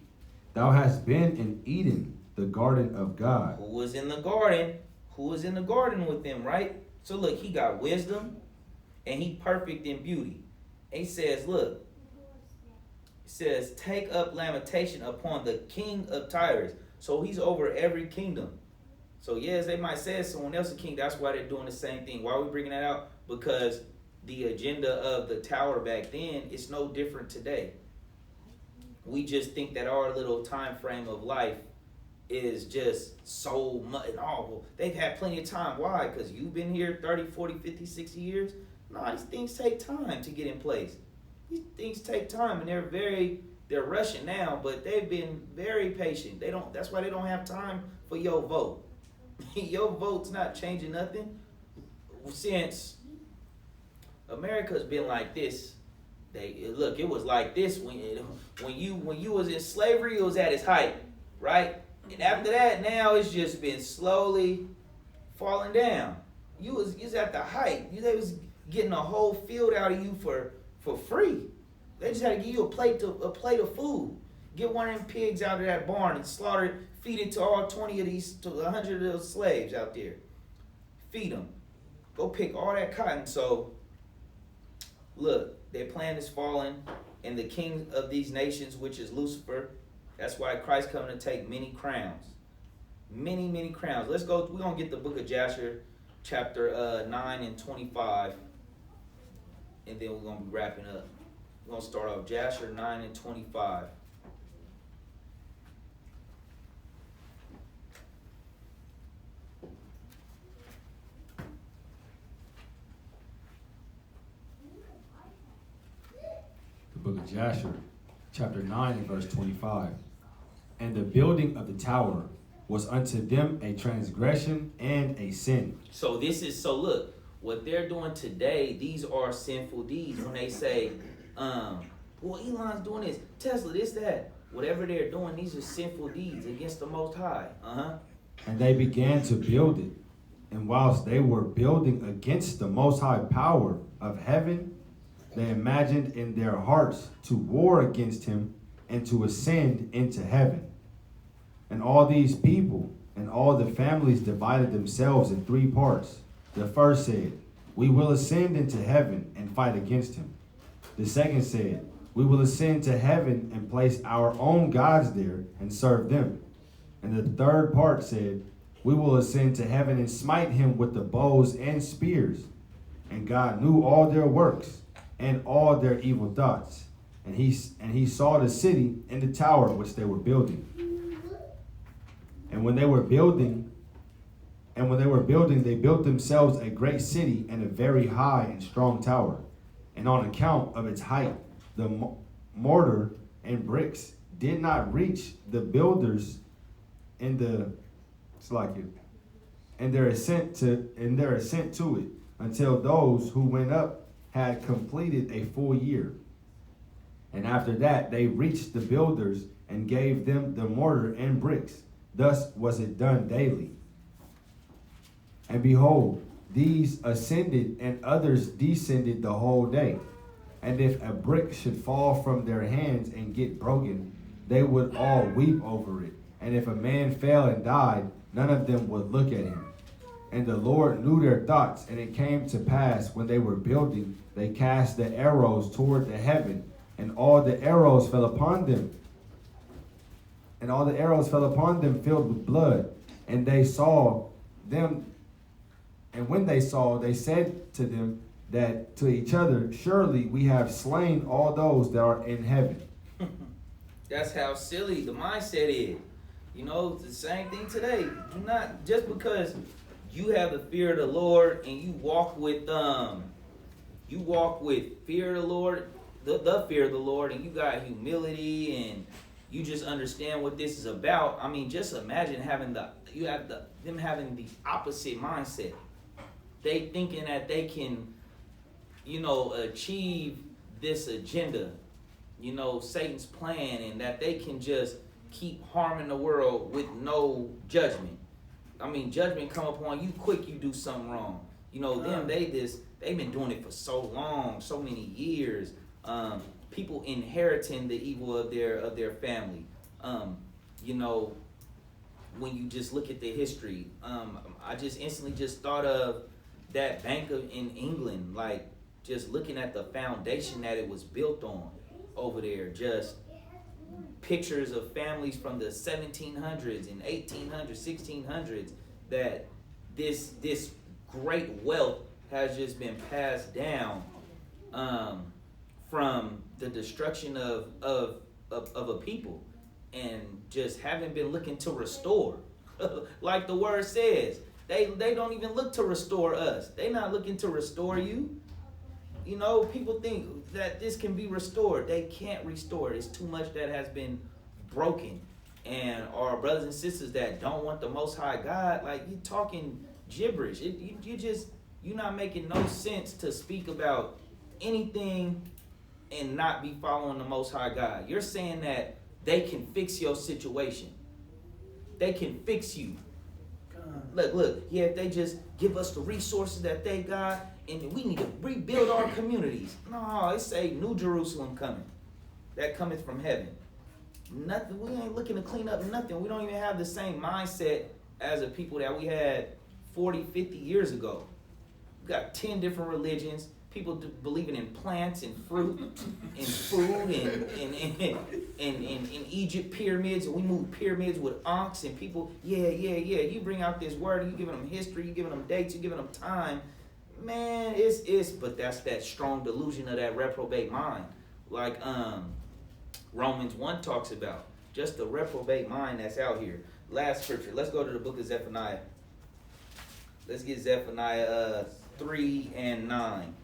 Thou hast been in Eden, the garden of God. Who was in the garden? Who was in the garden with them, right? So look, he got wisdom and he perfect in beauty. And he says, look, he says, take up lamentation upon the king of Tyrus. So he's over every kingdom. So yes, they might say it's someone else's king. That's why they're doing the same thing. Why are we bringing that out? Because the agenda of the tower back then is no different today. We just think that our little time frame of life is just so much. Oh, they've had plenty of time. Why? Because you've been here 30, 40, 50, 60 years? No, these things take time to get in place. These things take time, and they're rushing now, but they've been very patient. That's why they don't have time for your vote. Your vote's not changing nothing. Since America's been like this, it was like this when you was in slavery, it was at its height, right? And after that, now it's just been slowly falling down. You was at the height. They was getting a whole field out of you for free. They just had to give you a plate of food. Get one of them pigs out of that barn and slaughter it, feed it to all 20 of these, to 100 of those slaves out there. Feed them. Go pick all that cotton. So, look, their plan is falling, and the king of these nations, which is Lucifer, that's why Christ coming to take many crowns. Many, many crowns. Let's go. We're going to get the book of Jasher, chapter 9 and 25, and then we're going to be wrapping up. We're going to start off Jasher 9 and 25. The book of Jasher, chapter 9 and verse 25. And the building of the tower was unto them a transgression and a sin. So look, what they're doing today, these are sinful deeds. When they say, well, Elon's doing this, Tesla, this, that, whatever they're doing, these are sinful deeds against the Most High. And they began to build it. And whilst they were building against the Most High power of heaven, they imagined in their hearts to war against him and to ascend into heaven. And all these people and all the families divided themselves in three parts. The first said, we will ascend into heaven and fight against him. The second said, we will ascend to heaven and place our own gods there and serve them. And the third part said, we will ascend to heaven and smite him with the bows and spears. And God knew all their works and all their evil thoughts. And he saw the city and the tower which they were building. And when they were building, they built themselves a great city and a very high and strong tower. And on account of its height, the mortar and bricks did not reach the builders in their ascent to it, until those who went up had completed a full year. And after that they reached the builders and gave them the mortar and bricks. Thus was it done daily. And behold, these ascended and others descended the whole day. And if a brick should fall from their hands and get broken, they would all weep over it. And if a man fell and died, none of them would look at him. And the Lord knew their thoughts, and it came to pass when they were building, they cast the arrows toward the heaven, and all the arrows fell upon them. And all the arrows fell upon them filled with blood. And they saw them, and when they saw, they said to them that to each other, surely we have slain all those that are in heaven. That's how silly the mindset is. You know, it's the same thing today. Do not, just because you have the fear of the Lord and you walk with fear of the Lord, the fear of the Lord, and you got humility and you just understand what this is about. I mean, just imagine them having the opposite mindset. They thinking that they can, achieve this agenda, Satan's plan, and that they can just keep harming the world with no judgment. I mean, judgment come upon you quick, you do something wrong. They've been doing it for so long, so many years. People inheriting the evil of their family. When you just look at the history, I just instantly just thought of that bank in England, like just looking at the foundation that it was built on over there. Just pictures of families from the 1700s and 1800s, 1600s, that this great wealth has just been passed down from the destruction of a people, and just haven't been looking to restore. Like the word says, they don't even look to restore us. They not looking to restore you. People think that this can be restored. They can't restore it. It's too much that has been broken. And our brothers and sisters that don't want the Most High God, like, you talking gibberish. You're not making no sense to speak about anything and not be following the Most High God. You're saying that they can fix your situation. They can fix you. Look, if they just give us the resources that they got, and we need to rebuild our communities. No, it say New Jerusalem coming. That cometh from heaven. Nothing. We ain't looking to clean up nothing. We don't even have the same mindset as the people that we had 40, 50 years ago. We got 10 different religions. People believing in plants and fruit and food and in Egypt pyramids, and we move pyramids with ox, and people, yeah. You bring out this word, you giving them history, you giving them dates, you giving them time. Man, but that's that strong delusion of that reprobate mind. like Romans 1 talks about. Just the reprobate mind that's out here. Last scripture. Let's go to the book of Zephaniah. Let's get Zephaniah 3 and 9.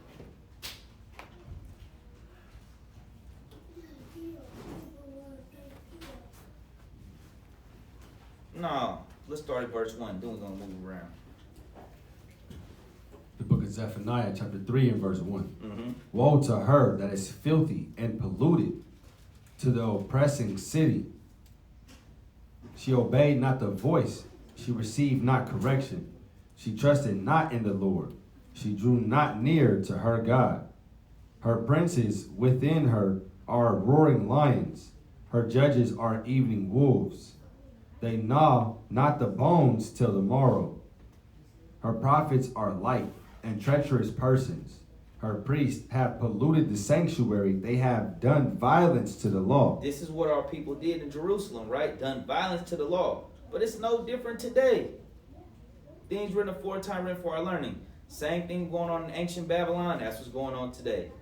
No, let's start at verse 1. Then we're going to move around. The book of Zephaniah, chapter 3 and verse 1. Mm-hmm. Woe to her that is filthy and polluted, to the oppressing city. She obeyed not the voice. She received not correction. She trusted not in the Lord. She drew not near to her God. Her princes within her are roaring lions. Her judges are evening wolves. They gnaw not the bones till the morrow. Her prophets are light and treacherous persons. Her priests have polluted the sanctuary. They have done violence to the law. This is what our people did in Jerusalem, right? Done violence to the law. But it's no different today. Things written aforetime, written for our learning. Same thing going on in ancient Babylon. That's what's going on today.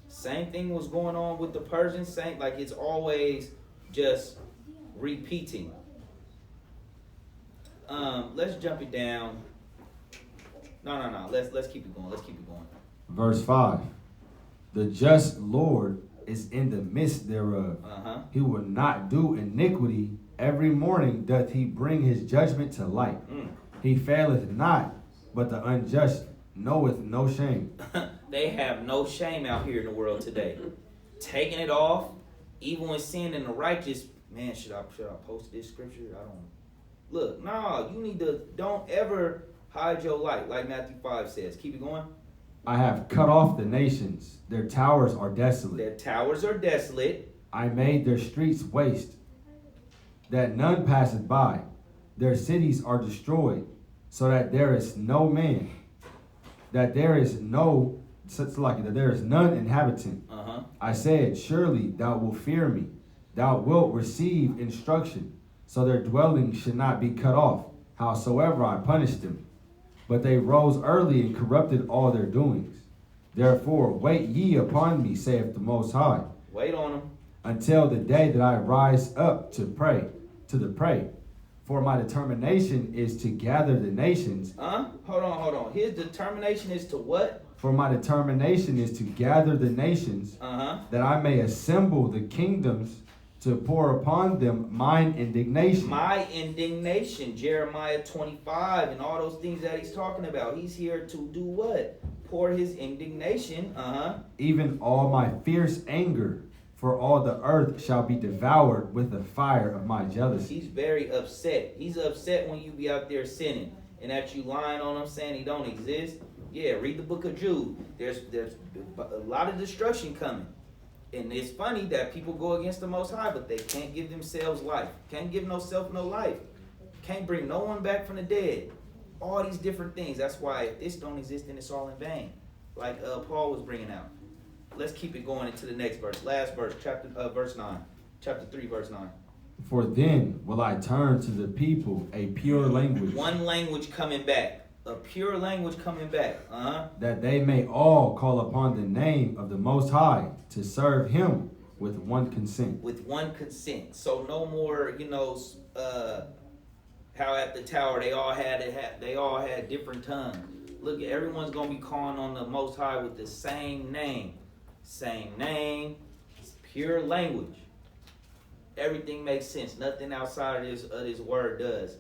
Same thing was going on with the Persians. Same, like it's always just repeating. Let's jump it down. No. Let's keep it going. Let's keep it going. Verse 5. The just Lord is in the midst thereof. He will not do iniquity. Every morning doth he bring his judgment to light. He faileth not, but the unjust knoweth no shame. They have no shame out here in the world today. Taking it off, even when sin in the righteous. Man, should I post this scripture? I don't. Look, no, you need to, don't ever hide your light, like Matthew 5 says. Keep it going. I have cut off the nations. Their towers are desolate. Their towers are desolate. I made their streets waste, that none passeth by. Their cities are destroyed, so that there is no man, that there is no, that there is none inhabitant. I said, surely thou wilt fear me. Thou wilt receive instruction, so their dwelling should not be cut off, howsoever I punished them. But they rose early and corrupted all their doings. Therefore wait ye upon me, saith the Most High. Wait on them. Until the day that I rise up to pray, to the prey. For my determination is to gather the nations. Hold on. His determination is to what? For my determination is to gather the nations, that I may assemble the kingdoms, to pour upon them mine indignation. My indignation, Jeremiah 25 and all those things that he's talking about. He's here to do what? Pour his indignation. Even all my fierce anger, for all the earth shall be devoured with the fire of my jealousy. He's very upset. He's upset when you be out there sinning and that you lying on him saying he don't exist. Yeah, read the book of Jude. There's a lot of destruction coming. And it's funny that people go against the Most High, but they can't give themselves life. Can't give no self no life. Can't bring no one back from the dead. All these different things. That's why if this don't exist, then it's all in vain. Like Paul was bringing out. Let's keep it going into the next verse. Last verse, verse 9. Chapter 3, verse 9. For then will I turn to the people a pure language. One language coming back. A pure language coming back. That they may all call upon the name of the Most High to serve him with one consent. With one consent. So no more, how at the tower they all had different tongues. Look, everyone's gonna be calling on the Most High with the same name. Same name. It's pure language. Everything makes sense. Nothing outside of this word does.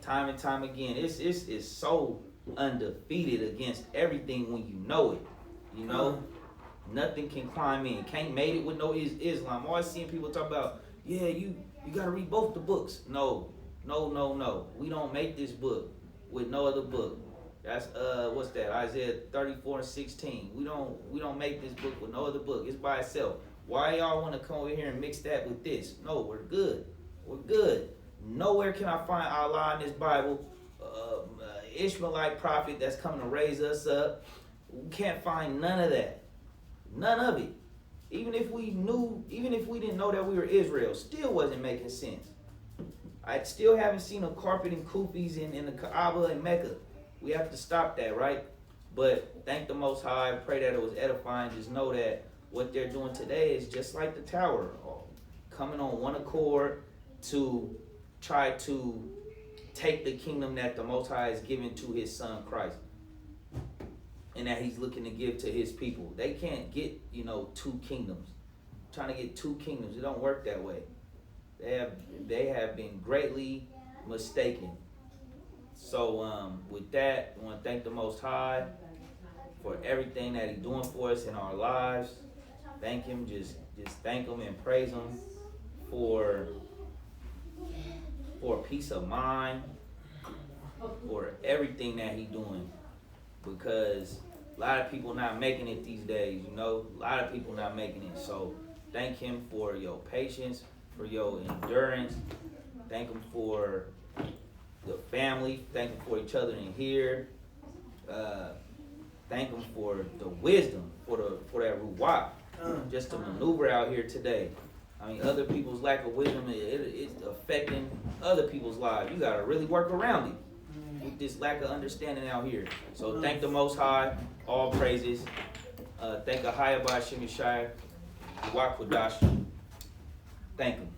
Time and time again, it's so undefeated against everything when you know it. Nothing can climb in. Can't made it with no Islam. I'm always seeing people talk about, yeah, you gotta read both the books. No. We don't make this book with no other book. That's what's that? Isaiah 34 and 16. We don't make this book with no other book. It's by itself. Why y'all want to come over here and mix that with this? No, we're good. Nowhere can I find Allah in this Bible, Ishmaelite prophet that's coming to raise us up. We can't find none of that. None of it. Even if we didn't know that we were Israel, still wasn't making sense. I still haven't seen a carpet and kufis in the Kaaba and Mecca. We have to stop that, right? But thank the Most High. Pray that it was edifying. Just know that what they're doing today is just like the tower, coming on one accord to try to take the kingdom that the Most High has given to his son Christ, and that he's looking to give to his people. They can't get, two kingdoms. Trying to get two kingdoms, it don't work that way. They have been greatly mistaken. So with that, I want to thank the Most High for everything that he's doing for us in our lives. Thank him, just thank him and praise him for peace of mind, for everything that he's doing. Because a lot of people not making it these days, a lot of people not making it. So thank him for your patience, for your endurance. Thank him for the family. Thank him for each other in here. Thank him for the wisdom, for that ruwak, just to maneuver out here today. I mean, other people's lack of wisdom, it's affecting other people's lives. You gotta really work around it with this lack of understanding out here. So thank the Most High, all praises. Thank Ahayah Shemishai, Ruach Kodash. Thank him.